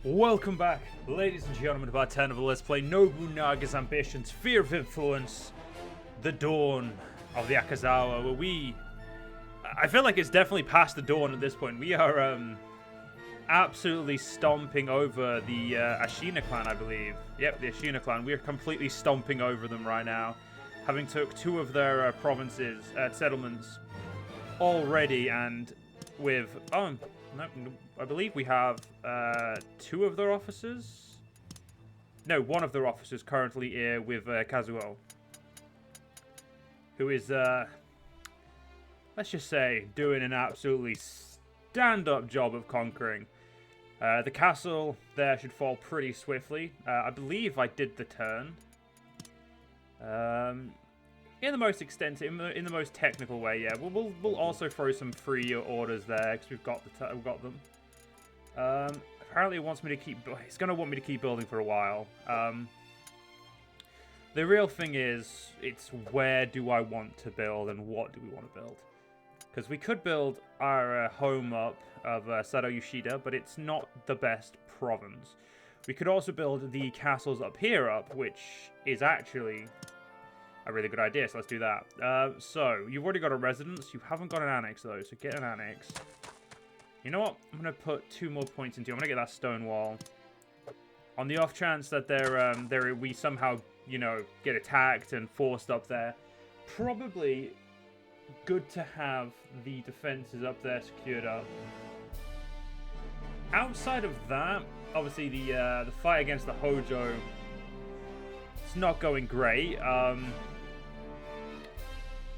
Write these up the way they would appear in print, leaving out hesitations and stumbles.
Welcome back, ladies and gentlemen, to our 10 of the Let's Play Nobunaga's Ambitions, Fear of Influence, The Dawn of the Akazawa, where I feel like it's definitely past the dawn at this point. We are absolutely stomping over the Ashina clan, I believe. Yep, the Ashina clan. We are completely stomping over them right now, having took two of their provinces, settlements already, and with... No, I believe we have two of their officers. No, one of their officers currently here with Kazuo, who is, let's just say, doing an absolutely stand-up job of conquering. The castle there should fall pretty swiftly. I believe I did the turn. In the most extensive, in the most technical way, yeah. We'll also throw some free orders there because we've got them. Apparently, it wants me to keep. It's gonna want me to keep building for a while. The real thing is, it's where do I want to build and what do we want to build? Because we could build our home up of Sado Island, but it's not the best province. We could also build the castles up here which is actually a really good idea, so let's do that. So, you've already got a residence. You haven't got an annex, though, so get an annex. You know what? I'm going to put 2 more points into you. I'm going to get that stone wall. On the off chance that we somehow, you know, get attacked and forced up there, probably good to have the defenses up there secured up. Outside of that, obviously the fight against the Hojo, it's not going great.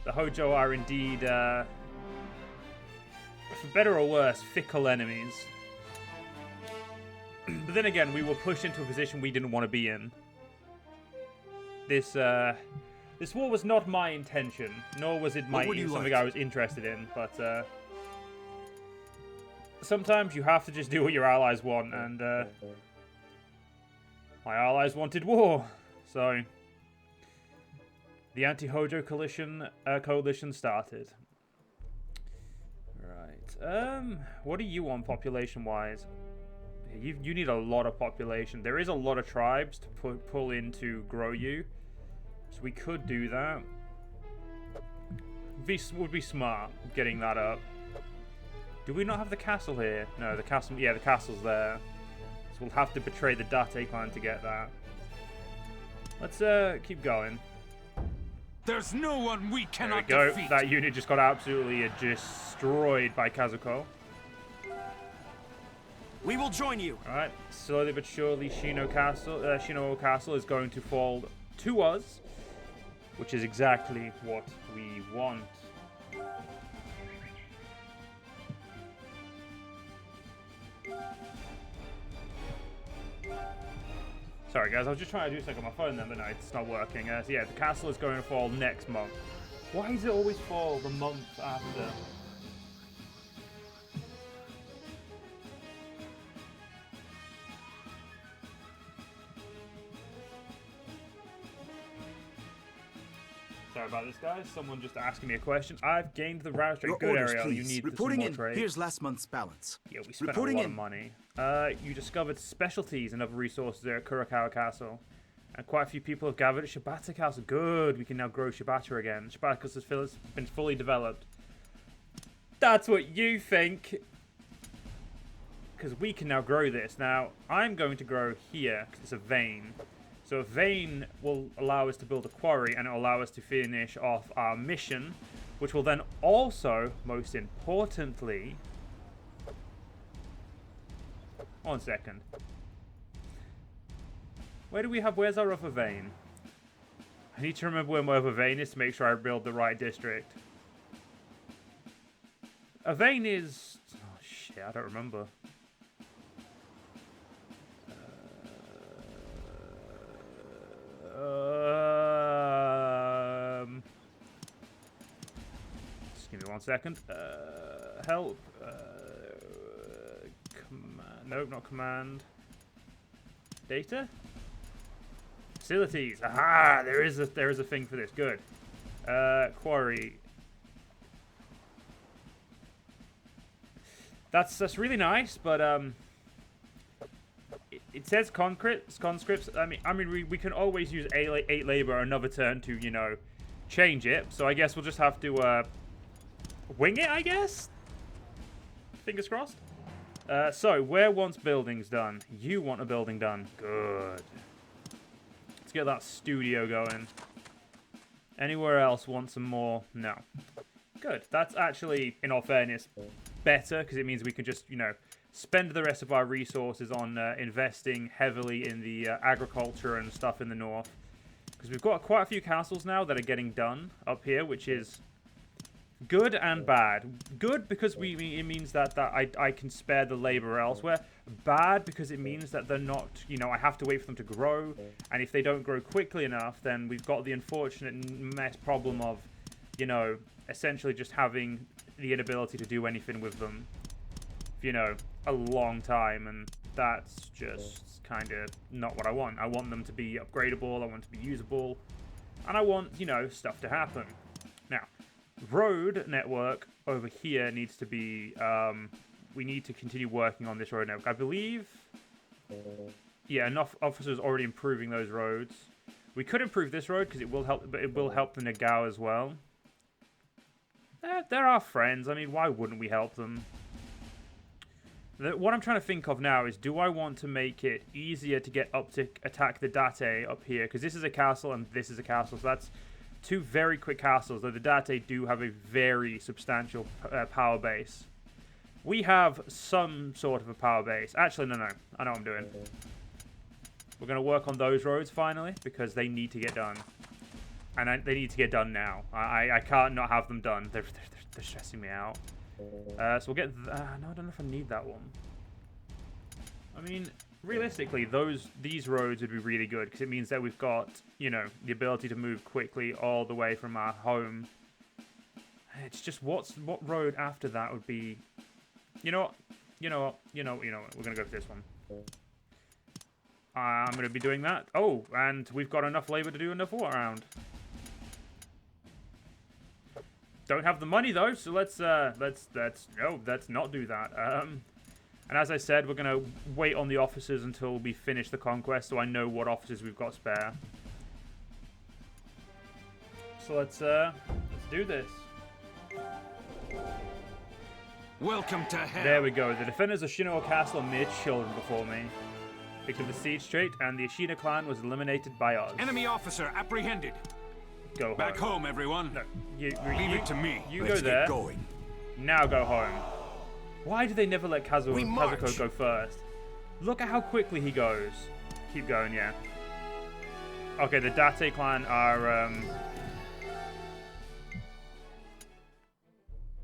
The Hojo are indeed, for better or worse, fickle enemies. But then again, we were pushed into a position we didn't want to be in. This war was not my intention, nor was it something I was interested in. But sometimes you have to just do what your allies want, and my allies wanted war, so the anti-Hojo coalition started. Right. What do you want population-wise? You need a lot of population. There is a lot of tribes to pull in to grow you, so we could do that. Would be smart getting that up. Do we not have the castle here? No, the castle. Yeah, the castle's there. So we'll have to betray the Date clan to get that. Let's keep going. There's no one we cannot there we go. defeat. That unit just got absolutely destroyed by Kazuko. We will join you. All right, slowly but surely, Shino Castle is going to fall to us, which is exactly what we want. Sorry guys, I was just trying to do something on my phone then, but no, it's not working. So yeah, the castle is going to fall next month. Why does it always fall the month after? Sorry about this, guys. Someone just asking me a question. I've gained the route trade. Good, orders, Ariel. please. You need Reporting some more trade. Here's last month's balance. Yeah, we spent a lot of money. You discovered specialties and other resources there at Kurokawa Castle. And quite a few people have gathered at Shibata Castle. Good, we can now grow Shibata again. Shibata Castle has been fully developed. That's what you think. Because we can now grow this. Now, I'm going to grow here, because it's a vein. So a vein will allow us to build a quarry, and it will allow us to finish off our mission, which will then also, most importantly... One second. Where's our other vein? I need to remember where my other vein is to make sure I build the right district. A vein is... Oh shit, I don't remember. Just give me 1 second. Help. Command. Nope, not command. Data. Facilities. Aha! There is a thing for this. Good. Quarry. That's really nice, but it says conscripts. I mean, we can always use 8 labor another turn to, you know, change it. So I guess we'll just have to wing it, I guess. Fingers crossed. So where wants buildings done? You want a building done. Good. Let's get that studio going. Anywhere else want some more? No. Good. That's actually, in all fairness, better because it means we can just, you know, spend the rest of our resources on investing heavily in the agriculture and stuff in the north. Because we've got quite a few castles now that are getting done up here, which is good and bad. Good because it means that I can spare the labor elsewhere. Bad because it means that they're not, you know, I have to wait for them to grow. And if they don't grow quickly enough, then we've got the unfortunate mess problem of, you know, essentially just having the inability to do anything with them, you know, a long time, and that's just kind of not what I want. I want them to be upgradable, I want them to be usable, and I want, you know, stuff to happen. Now, road network over here needs to be, we need to continue working on this road network. I believe, yeah, enough officers already improving those roads. We could improve this road because it will help, but it will help the Nagao as well. They're our friends. I mean, why wouldn't we help them? What I'm trying to think of now is, do I want to make it easier to get up to attack the Date up here? Because this is a castle and this is a castle. So that's two very quick castles, though the Date do have a very substantial power base. We have some sort of a power base. Actually, no. I know what I'm doing. We're going to work on those roads finally, because they need to get done. And they need to get done now. I can't not have them done. They're stressing me out. So we'll get... no, I don't know if I need that one. I mean, realistically, these roads would be really good, because it means that we've got, you know, the ability to move quickly all the way from our home. It's just what road after that would be... You know what? We're going to go for this one. I'm going to be doing that. Oh, and we've got enough labor to do another war round. Don't have the money though, so let's not do that. And as I said, we're gonna wait on the officers until we finish the conquest, so I know what officers we've got spare. So let's do this. Welcome to hell. There we go. The defenders of Ashina Castle mere children before me. Picked up the siege straight, and the Ashina clan was eliminated by us. Enemy officer apprehended. Go home. Back home, everyone. No, Leave it to me. You Let's go there. Get going. Now go home. Why do they never let Kazuko go first? Look at how quickly he goes. Keep going, yeah. Okay, the Date clan are...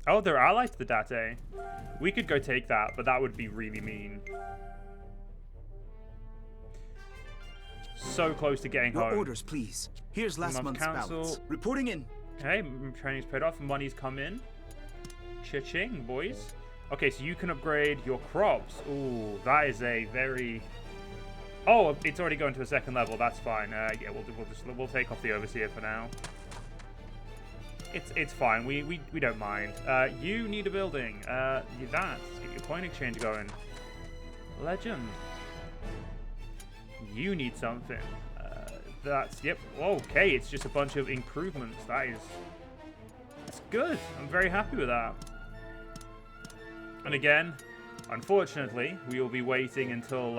Oh, they're allies to the Date. We could go take that, but that would be really mean. So close to getting home. Your orders, please. Here's last month's balance. Reporting in. Okay, training's paid off. Money's come in. Cha-ching, boys. Okay, so you can upgrade your crops. Ooh, that is a very... Oh, it's already going to a second level. That's fine. Yeah, we'll take off the overseer for now. It's fine. We don't mind. You need a building. Let's get your coin exchange going. Legend. You need something. Yep. Okay, it's just a bunch of improvements. That's good. I'm very happy with that. And again, unfortunately, we will be waiting until...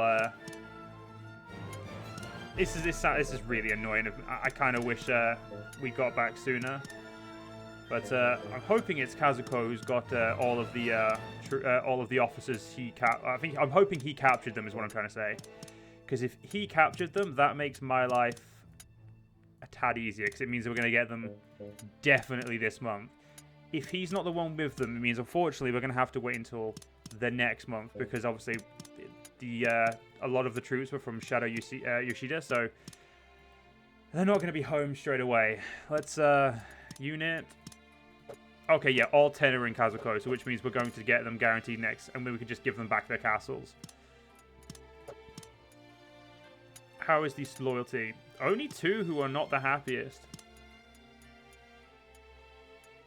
This is really annoying. I kind of wish we got back sooner. But I'm hoping it's Kazuko who's got all of the officers he I'm hoping he captured them is what I'm trying to say. Because if he captured them, that makes my life a tad easier, because it means we're going to get them definitely this month. If he's not the one with them, it means unfortunately we're going to have to wait until the next month, because obviously a lot of the troops were from Sado Yoshida, so they're not going to be home straight away. Let's unit. Okay, yeah, all 10 are in Kazuko, so which means we're going to get them guaranteed next, and then we can just give them back their castles. How is this loyalty? Only 2 who are not the happiest.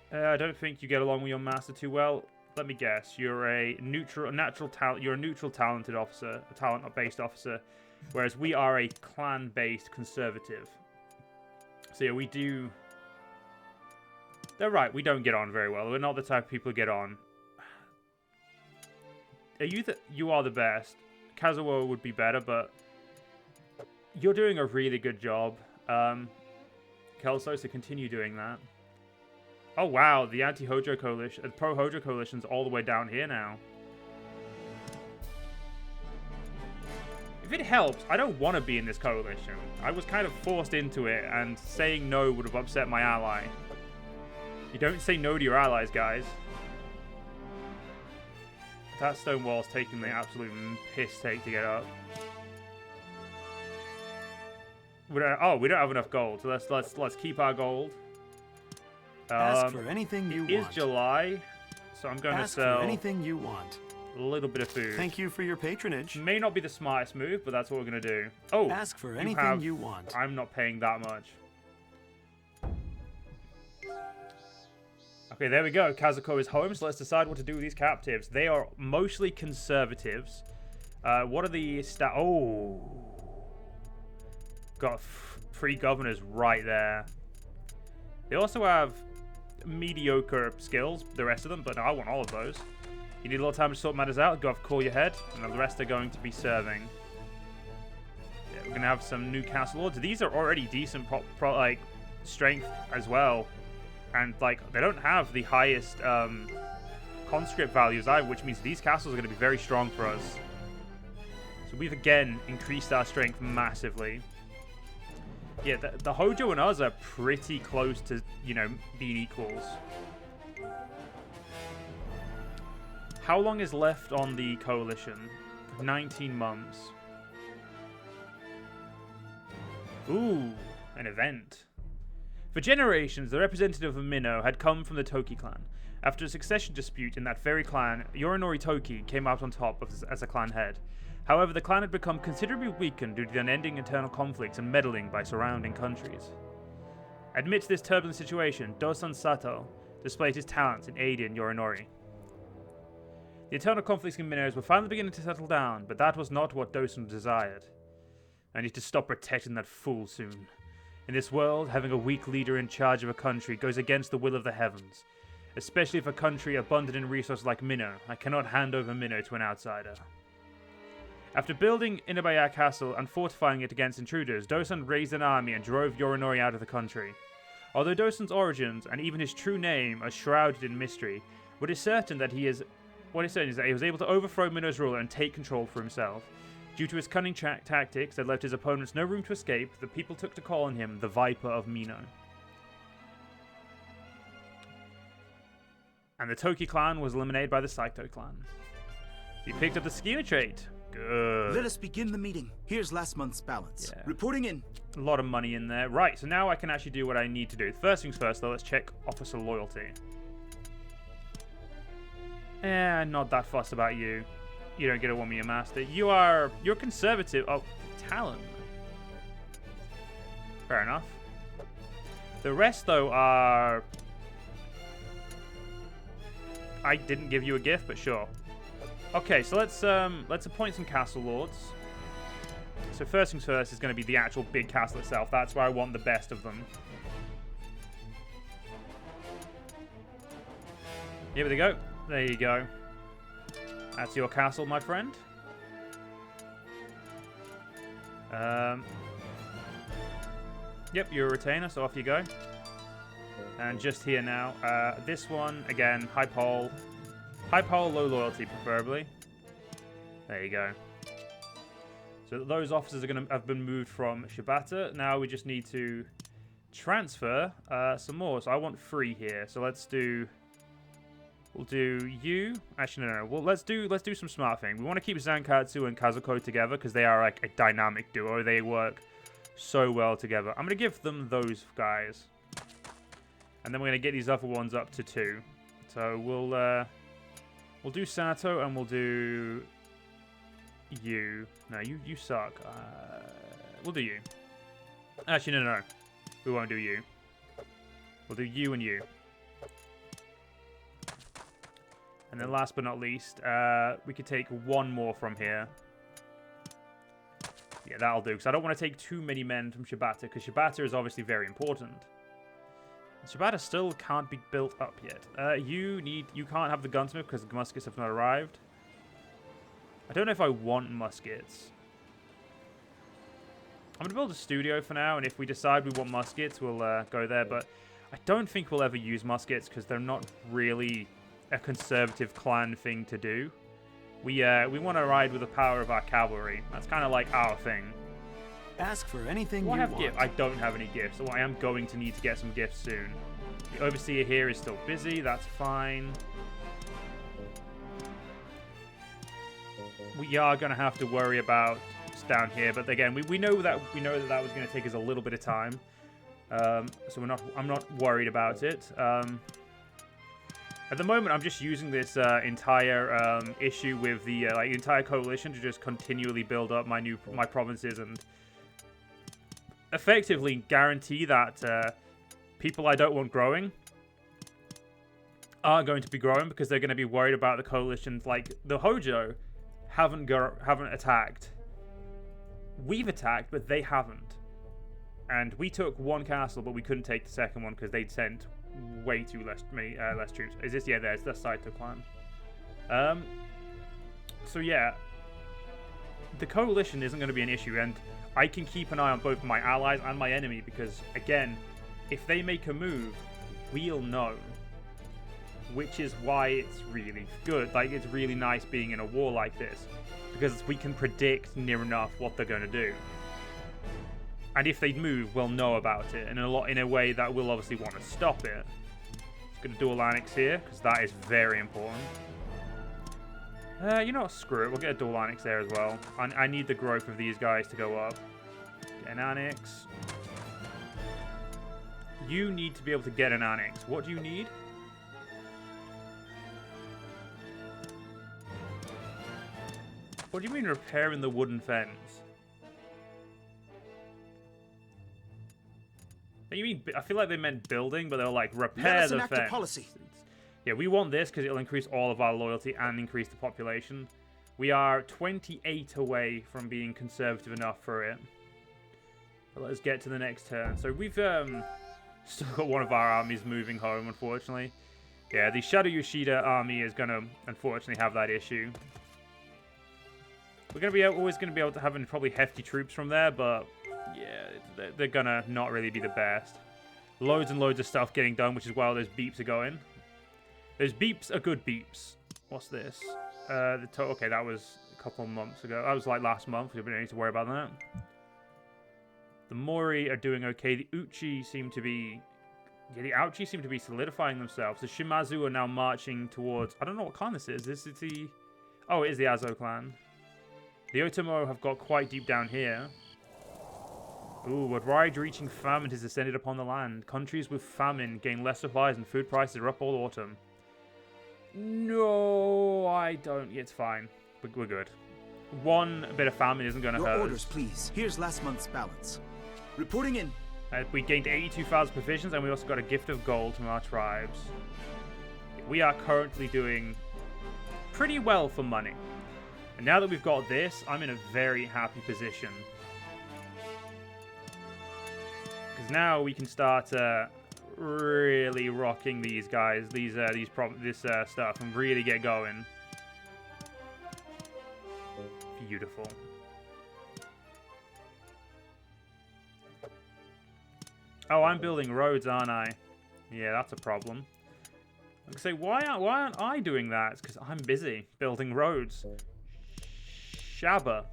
I don't think you get along with your master too well. let me guess. You're a natural talent. You're a neutral talented officer, a talent-based officer, whereas we are a clan-based conservative. So yeah, we do. They're right. We don't get on very well. We're not the type of people who get on. You are the best. Kazuo would be better, but you're doing a really good job, Kelso. So continue doing that. Oh wow, the anti-Hojo coalition, the pro-Hojo coalition's all the way down here now. If it helps, I don't want to be in this coalition. I was kind of forced into it, and saying no would have upset my ally. You don't say no to your allies, guys. That stone wall's taking the absolute piss take to get up. We don't have enough gold, so let's keep our gold. Ask for anything you want. It is July, so I'm going to sell for anything you want. A little bit of food. Thank you for your patronage. May not be the smartest move, but that's what we're going to do. Oh, ask for anything you want. I'm not paying that much. Okay, there we go. Kazuko is home, so let's decide what to do with these captives. They are mostly conservatives. What are the Oh. Got free governors right there. They also have mediocre skills, the rest of them, but no, I want all of those. You need a little time to sort matters out, go off, call your head, and the rest are going to be serving. Yeah, we're going to have some new castle lords. These are already decent like strength as well. And like they don't have the highest conscript values either, which means these castles are going to be very strong for us. So we've again increased our strength massively. Yeah, the Hojo and us are pretty close to, you know, being equals. How long is left on the coalition? 19 months. Ooh, an event. For generations, the representative of Minnow had come from the Toki clan. After a succession dispute in that very clan, Yorinori Toki came out on top as a clan head. However, the clan had become considerably weakened due to the unending internal conflicts and meddling by surrounding countries. Amidst this turbulent situation, Dosan Sato displayed his talents in aiding Yorinori. The internal conflicts in Minnows were finally beginning to settle down, but that was not what Dosan desired. I need to stop protecting that fool soon. In this world, having a weak leader in charge of a country goes against the will of the heavens. Especially if a country abundant in resources like Minnow, I cannot hand over Minnow to an outsider. After building Inabaya Castle and fortifying it against intruders, Dosan raised an army and drove Yorinori out of the country. Although Dosan's origins and even his true name are shrouded in mystery, what is certain is that he was able to overthrow Minnow's ruler and take control for himself. Due to his cunning tactics that left his opponents no room to escape, the people took to calling him the Viper of Minnow. And the Toki clan was eliminated by the Saito clan. So he picked up the schema trait. Good. Let us begin the meeting. Here's last month's balance. Yeah. Reporting in. A lot of money in there. Right, so now I can actually do what I need to do. First things first, though, let's check officer loyalty. Not that fussed about you. You don't get a 1 million master. You're conservative. Oh, talent. Fair enough. The rest, though, are... I didn't give you a gift, but sure. Okay, so let's appoint some castle lords. So first things first is going to be the actual big castle itself. That's where I want the best of them. Here we go. There you go. That's your castle, my friend. Yep, you're a retainer, so off you go. And just here now, this one, again, high pole. High pole, low loyalty, preferably. There you go. So those officers are going to have been moved from Shibata. Now we just need to transfer some more. So I want 3 here. So let's do... We'll do you. Actually, no. Well, let's do some smart thing. We want to keep Zankatsu and Kazuko together because they are like a dynamic duo. They work so well together. I'm going to give them those guys. And then we're going to get these other ones up to 2. So we'll do Sato and we'll do you. No, you suck. We'll do you. Actually, no. We won't do you. We'll do you and you. And then last but not least, we could take one more from here. Yeah, that'll do, because I don't want to take too many men from Shibata, because Shibata is obviously very important. Shibata still can't be built up yet. You can't have the gunsmith because the muskets have not arrived. I don't know if I want muskets. I'm going to build a studio for now, and if we decide we want muskets, we'll go there. But I don't think we'll ever use muskets because they're not really a conservative clan thing to do. We want to ride with the power of our cavalry. That's kind of like our thing. Ask for anything Do I you have want. gifts? I don't have any gifts, so I am going to need to get some gifts soon. The overseer here is still busy. That's fine. We are going to have to worry about down here, but again, we know that was going to take us a little bit of time. So I'm not worried about it. At the moment, I'm just using this entire issue with the entire coalition to just continually build up my provinces and effectively guarantee that people I don't want growing are going to be growing because they're going to be worried about the coalitions. Like the Hojo haven't attacked. We've attacked, but they haven't. And we took one castle, but we couldn't take the second one because they'd sent way too less troops. Is this? Yeah, there's the Saito clan. So yeah, the coalition isn't going to be an issue, and I can keep an eye on both my allies and my enemy because, again, if they make a move, we'll know. Which is why it's really good. Like, it's really nice being in a war like this because we can predict near enough what they're going to do. And if they move, we'll know about it, and in a way that we'll obviously want to stop it. Let's get a dual annex here because that is very important. You know what? Screw it. We'll get a dual annex there as well. I need the growth of these guys to go up. Get an annex. You need to be able to get an annex. What do you need? What do you mean repairing the wooden fence? You mean, I feel like they meant building, but they're like repair the fence. Policy. Yeah, we want this because it'll increase all of our loyalty and increase the population. We are 28 away from being conservative enough for it. But let's get to the next turn. So we've still got one of our armies moving home, unfortunately. Yeah, the Sado Yoshida army is going to, unfortunately, have that issue. We're going to be always going to be able to have probably hefty troops from there, but yeah, they're going to not really be the best. Loads and loads of stuff getting done, which is why all those beeps are going. Those beeps are good beeps. What's this? Okay, that was a couple of months ago. That was like last month. We don't need to worry about that. The Mori are doing okay. The Uchi seem to be... Yeah, the Auchi seem to be solidifying themselves. The Shimazu are now marching towards... I don't know what clan this is. This is the... Oh, it is the Azo clan. The Otomo have got quite deep down here. Ooh, a wide-reaching famine has descended upon the land. Countries with famine gain less supplies and food prices are up all autumn. No, I don't. It's fine. We're good. One bit of famine isn't going to hurt. Your orders, please. Here's last month's balance. Reporting in. We gained 82,000 provisions, and we also got a gift of gold from our tribes. We are currently doing pretty well for money. And now that we've got this, I'm in a very happy position. Because now we can start really rocking these guys, this stuff, and really get going. Beautiful. Oh, I'm building roads, aren't I? Yeah, that's a problem. I can say, why aren't I doing that? It's because I'm busy building roads. Shabba.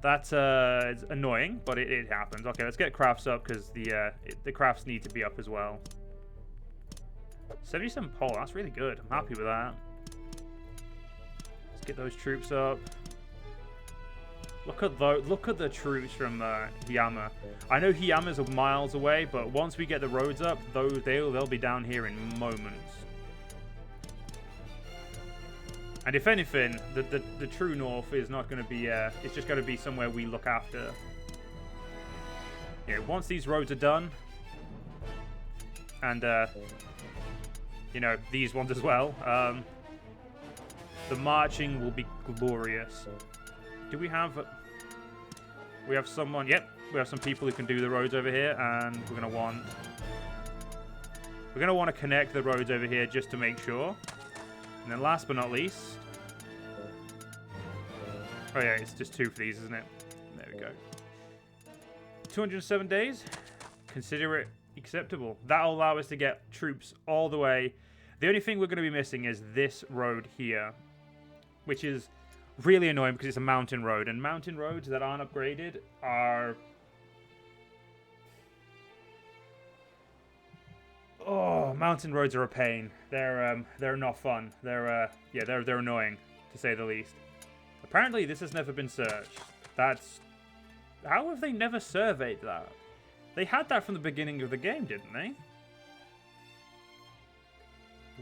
That's it's annoying, but it happens. Okay, let's get crafts up because the crafts need to be up as well. 77 pole, that's really good. I'm happy with that. Let's get those troops up. Look at the troops from Hiyama. I know Hiyama's miles away, but once we get the roads up, they'll be down here in moments. And if anything, the true north is not going to be, it's just going to be somewhere we look after. Yeah, once these roads are done, and, you know, these ones as well, The marching will be glorious. Do we have... We have someone... Yep, we have some people who can do the roads over here, and we're going to want... We're going to want to connect the roads over here just to make sure. And then last but not least... Oh yeah, it's just 2 for these, isn't it? There we go. 207 days. Consider it acceptable. That'll allow us to get troops all the way. The only thing we're going to be missing is this road here, which is really annoying because it's a mountain road, and mountain roads that aren't upgraded are... Oh, mountain roads are a pain. They're not fun. They're annoying, to say the least. Apparently, this has never been searched. That's... How have they never surveyed that? They had that from the beginning of the game, didn't they?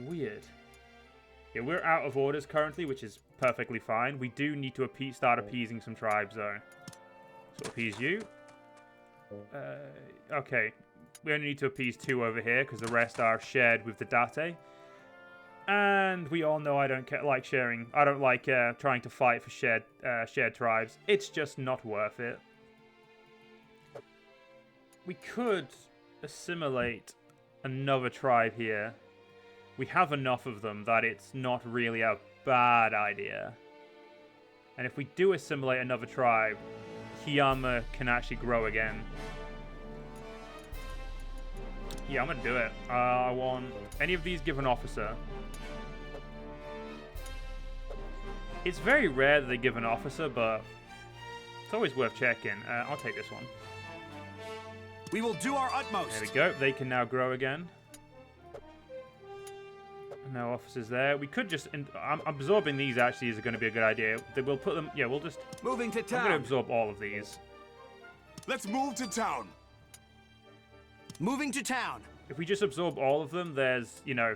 Weird. Yeah, we're out of orders currently, which is perfectly fine. We do need to start appeasing some tribes, though. So appease you. Okay. We only need to appease 2 over here, because the rest are shared with the Date. And we all know I don't like sharing. I don't like trying to fight for shared tribes. It's just not worth it. We could assimilate another tribe here. We have enough of them that it's not really a bad idea. And if we do assimilate another tribe, Hiyama can actually grow again. Yeah, I'm going to do it. I want any of these give an officer. It's very rare that they give an officer, but it's always worth checking. I'll take this one. We will do our utmost. There we go. They can now grow again. No officers there. We could just... absorbing these actually is going to be a good idea. We'll put them... Yeah, we'll just... Moving to town. I'm going to absorb all of these. Let's move to town. Moving to town. If we just absorb all of them, there's, you know...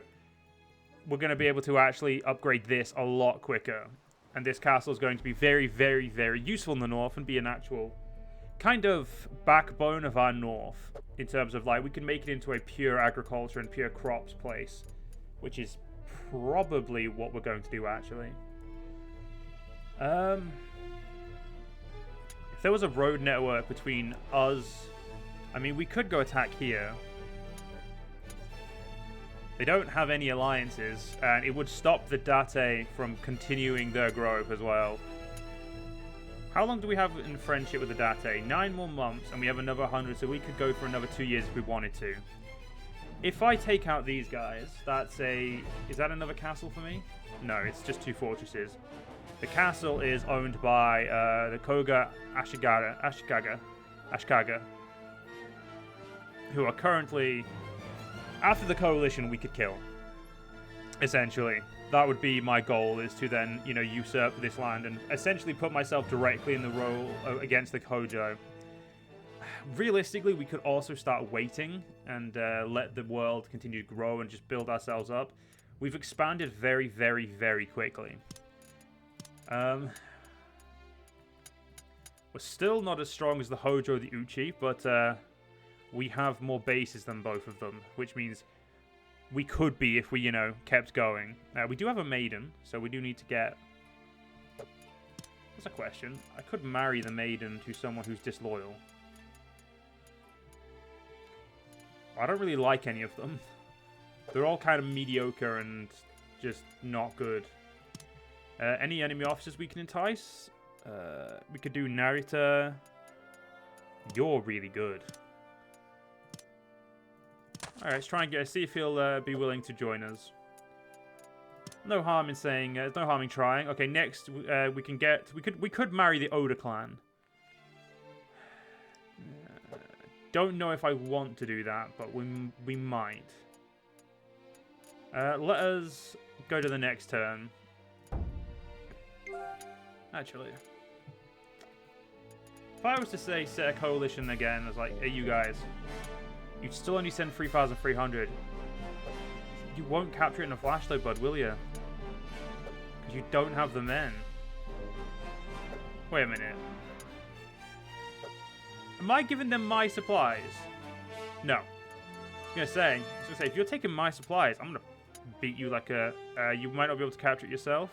We're going to be able to actually upgrade this a lot quicker. And this castle is going to be very, very, very useful in the north and be an actual kind of backbone of our north. In terms of, like, we can make it into a pure agriculture and pure crops place. Which is probably what we're going to do, actually. If there was a road network between us... I mean, we could go attack here. They don't have any alliances, and it would stop the Date from continuing their growth as well. How long do we have in friendship with the Date? 9 more months, and we have another 100, so we could go for another 2 years if we wanted to. If I take out these guys, that's a... Is that another castle for me? No, it's just 2 fortresses. The castle is owned by the Koga Ashikaga, who are currently... After the coalition, we could kill. Essentially. That would be my goal, is to then, you know, usurp this land and essentially put myself directly in the role against the Kojo. Realistically, we could also start waiting and let the world continue to grow and just build ourselves up. We've expanded very, very, very quickly. We're still not as strong as the Hojo or the Uchi, but we have more bases than both of them, which means we could be if we, you know, kept going. We do have a maiden, so we do need to get... That's a question. I could marry the maiden to someone who's disloyal. I don't really like any of them. They're all kind of mediocre and just not good. Any enemy officers we can entice? We could do Narita. You're really good. Alright, let's try and see if he'll be willing to join us. No harm in saying, no harm in trying. Okay, next we could marry the Oda clan. Don't know if I want to do that, but we might. Let us go to the next turn. Actually, if I was to say set a coalition again, I was like, hey, you guys, you'd still only send 3,300. You won't capture it in a flash though, bud, will you? Because you don't have the men. Wait a minute. Am I giving them my supplies? No. I was gonna say, if you're taking my supplies, I'm gonna beat you like a... you might not be able to capture it yourself.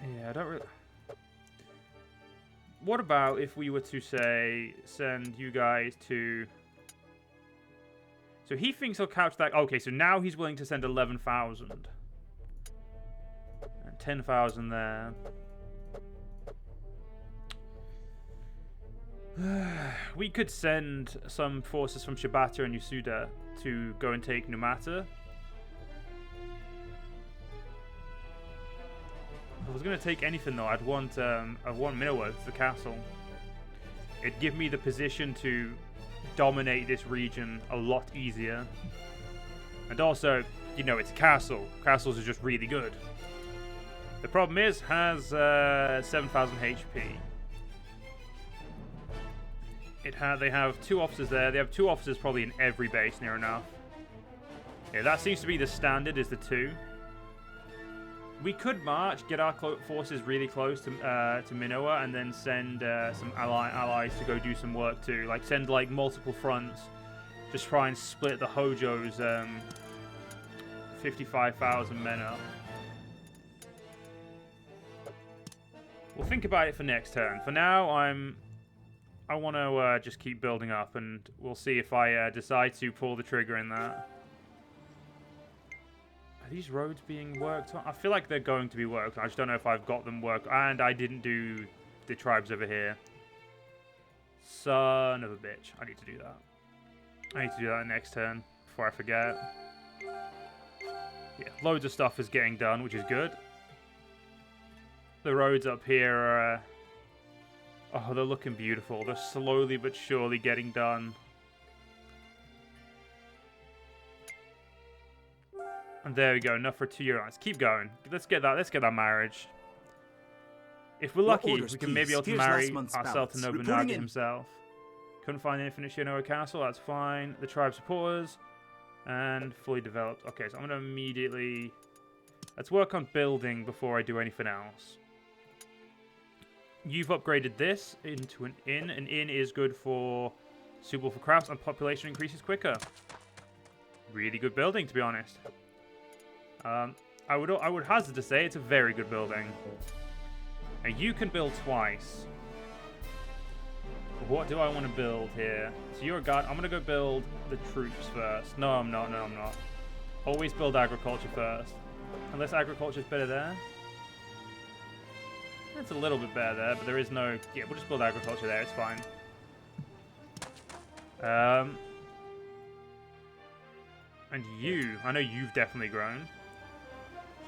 Yeah, I don't really... What about if we were to, say, send you guys to... So he thinks he'll capture that... Okay, so now he's willing to send 11,000. And 10,000 there. We could send some forces from Shibata and Yasuda to go and take Numata. If I was going to take anything though, I'd want Minowa to the castle. It'd give me the position to dominate this region a lot easier. And also, you know, it's a castle. Castles are just really good. The problem is, has 7,000 HP. They have 2 officers there. They have 2 officers probably in every base near enough. Yeah, that seems to be the standard, is the 2. We could march, get our forces really close to Minowa, and then send some allies to go do some work too. Like send like multiple fronts, just try and split the Hojo's 55,000 men up. We'll think about it for next turn. For now, I want to just keep building up, and we'll see if I decide to pull the trigger in that. Are these roads being worked on? I feel like they're going to be worked on. I just don't know if I've got them worked. And I didn't do the tribes over here. Son of a bitch. I need to do that. I need to do that next turn before I forget. Yeah, loads of stuff is getting done, which is good. The roads up here are... oh, they're looking beautiful. They're slowly but surely getting done. And there we go. Enough for 2 years. Keep going. Let's get that marriage. If we're lucky, we can maybe be able to marry ourselves to Nobunaga himself. Couldn't find anything at Shinoa Castle. That's fine. The tribe supporters. And fully developed. Okay, so I'm going to immediately... let's work on building before I do anything else. You've upgraded this into an inn. An inn is good for... suitable for crafts, and population increases quicker. Really good building, to be honest. I would hazard to say it's a very good building. Now you can build twice. What do I want to build here? So you're a guard. I'm going to go build the troops first. No, I'm not. No, I'm not. Always build agriculture first. Unless agriculture's better there. It's a little bit better there, but there is no... yeah, we'll just build agriculture there. It's fine. And you. I know you've definitely grown.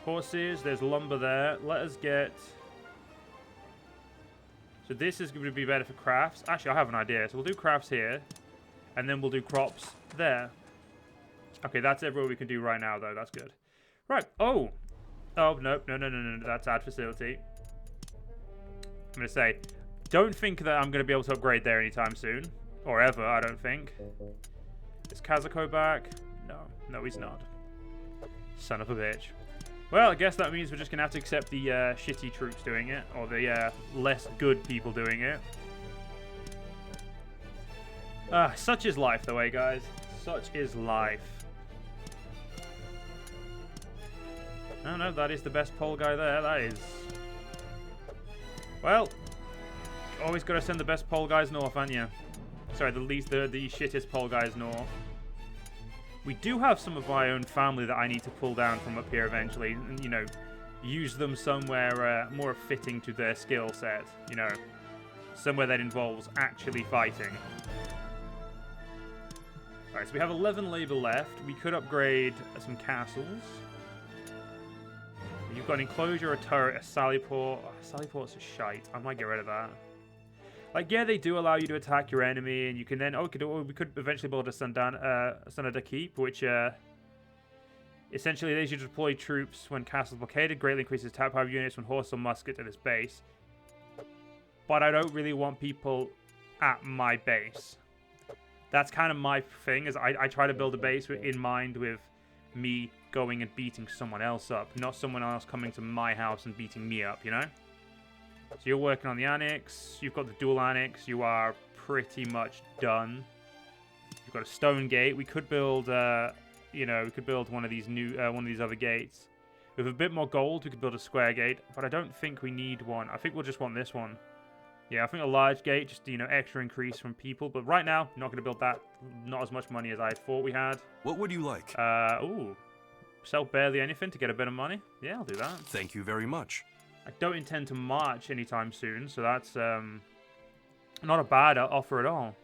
Horses. There's lumber there. Let us get... so this is going to be better for crafts. Actually, I have an idea. So we'll do crafts here. And then we'll do crops there. Okay, that's everywhere we can do right now, though. That's good. Right. Oh. Oh, no. No. That's add facility. I'm going to say, don't think that I'm going to be able to upgrade there anytime soon. Or ever, I don't think. Is Kazuko back? No. No, he's not. Son of a bitch. Well, I guess that means we're just going to have to accept the shitty troops doing it. Or the less good people doing it. Such is life, though, eh, guys? Such is life. No, that is the best pole guy there. That is... well, always got to send the best pole guys north, haven't you? Sorry, the shittest pole guys north. We do have some of my own family that I need to pull down from up here eventually, and, you know, use them somewhere more fitting to their skill set, you know, somewhere that involves actually fighting. Alright, so we have 11 labor left. We could upgrade some castles. You've got an enclosure, a turret, a sally port. Oh, sally port's a shite. I might get rid of that. Like, yeah, they do allow you to attack your enemy, and you can then... we could eventually build a Sanada Keep, which essentially allows you to deploy troops when castles blockaded, greatly increases attack power units when horse or musket at its base. But I don't really want people at my base. That's kind of my thing, is I try to build a base in mind with me going and beating someone else up, not someone else coming to my house and beating me up, you know? So you're working on the annex, you've got the dual annex, you are pretty much done. You've got a stone gate. We could build, you know, we could build one of these other gates. It With a bit more gold, we could build a square gate, but I don't think we need one. I think we'll just want this one. Yeah, I think a large gate, just, you know, extra increase from people. But right now, not going to build that. Not as much money as I thought we had. What would you like? Ooh. Sell barely anything to get a bit of money. Yeah, I'll do that. Thank you very much. I don't intend to march anytime soon, so that's not a bad offer at all.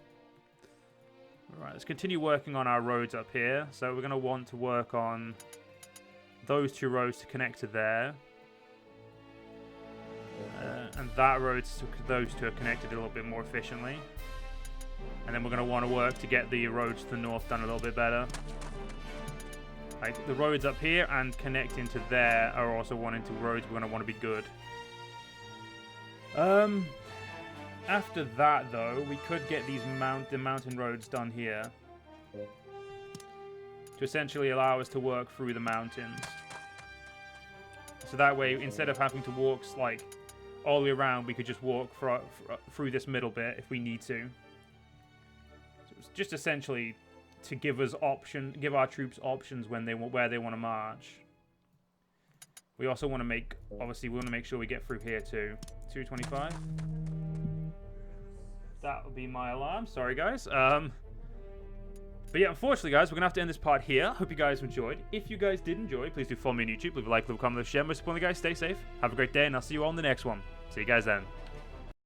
Alright, let's continue working on our roads up here. So we're going to want to work on those 2 roads to connect to there. And that road, those 2 are connected a little bit more efficiently. And then we're going to want to work to get the roads to the north done a little bit better. Like the roads up here and connecting to there are also wanting to roads we're going to want to be good. After that though, we could get these mountain roads done here to essentially allow us to work through the mountains. So that way, instead of having to walk like all the way around, we could just walk through this middle bit if we need to. So it's just essentially to give our troops options when where they want to march. We also want to make, obviously, we want to make sure we get through here too. 225. That would be my alarm. Sorry, guys. But yeah, unfortunately, guys, we're going to have to end this part here. Hope you guys enjoyed. If you guys did enjoy, please do follow me on YouTube. Leave a like, leave a comment, leave a share. Most importantly, guys, stay safe. Have a great day, and I'll see you all in the next one. See you guys then.